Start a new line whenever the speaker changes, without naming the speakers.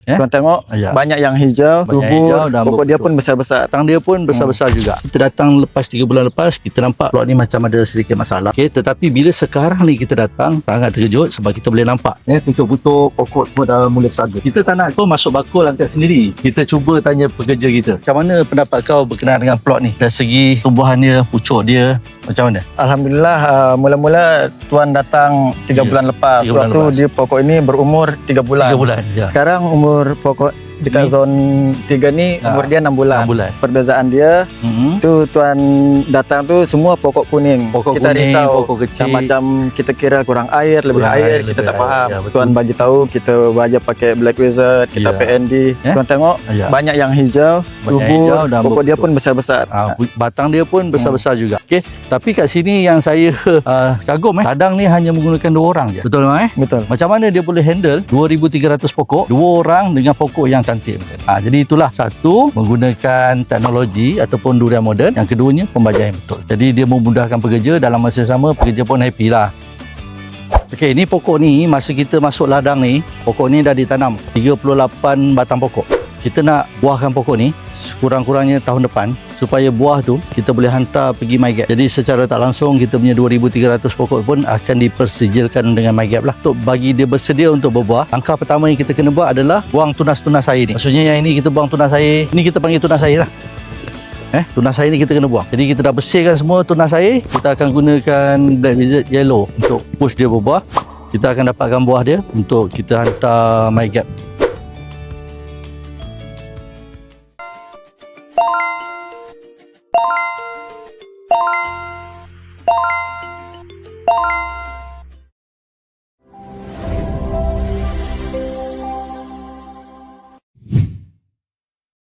Tuan tengok banyak yang hijau, subur,
dan
pokok dia pun besar-besar.
Batang dia pun besar-besar juga. Kita datang lepas 3 bulan lepas, kita nampak plot ni macam ada sedikit masalah. Tetapi bila sekarang ni kita datang, sangat terkejut sebab kita boleh nampak pucuk-pucuk pokok semua dah mula struggle. Kita tak nak kau masuk bakul angkat sendiri. Kita cuba tanya pekerja kita, macam mana pendapat kau berkenaan dengan plot ni? Dari segi tumbuhan dia, pucuk dia, macam mana?
Alhamdulillah, mula-mula Tuan datang 3 bulan lepas.
3 bulan
Waktu
lepas.
dia pokok ini berumur 3 bulan.
3 bulan, ya.
Sekarang umur pokok dekat zon 3 ni umur dia 6 bulan.
6 bulan.
Perbezaan dia tu Tuan datang tu semua pokok kuning.
Pokok
kita
kuning,
risau
pokok kecil.
macam kita kira kurang air, lebih
Kurang
air,
air,
kita
lebih
tak
air.
faham.
Ya, betul.
Tuan bagi tahu kita ajar pakai Black Wizard, kita PND. Tuan tengok banyak yang hijau, subur,
dan
pokok dia
berpucuk.
pun besar-besar.
Batang dia pun besar-besar juga. Tapi kat sini yang saya kagum ladang ni hanya menggunakan 2 orang je. Betul memang
Betul.
Macam mana dia boleh handle 2,300 pokok, 2 orang dengan pokok yang cantik. Jadi itulah, satu, menggunakan teknologi ataupun durian moden. Yang keduanya, pembajaran yang betul. Jadi dia memudahkan pekerja, dalam masa yang sama pekerja pun happy lah. Okey, ni pokok ni masa kita masuk ladang ni, pokok ni dah ditanam 38 batang pokok. Kita nak buahkan pokok ni sekurang-kurangnya tahun depan supaya buah tu kita boleh hantar pergi MyGap. Jadi secara tak langsung kita punya 2,300 pokok pun akan dipersijilkan dengan MyGap lah. Untuk bagi dia bersedia untuk berbuah, langkah pertama yang kita kena buat adalah buang tunas-tunas air ni. Maksudnya yang ini kita buang tunas air, ni kita panggil tunas air lah. Tunas air ni kita kena buang. Jadi kita dah bersihkan semua tunas air. Kita akan gunakan Black Wizard Yellow untuk push dia berbuah. Kita akan dapatkan buah dia untuk kita hantar MyGap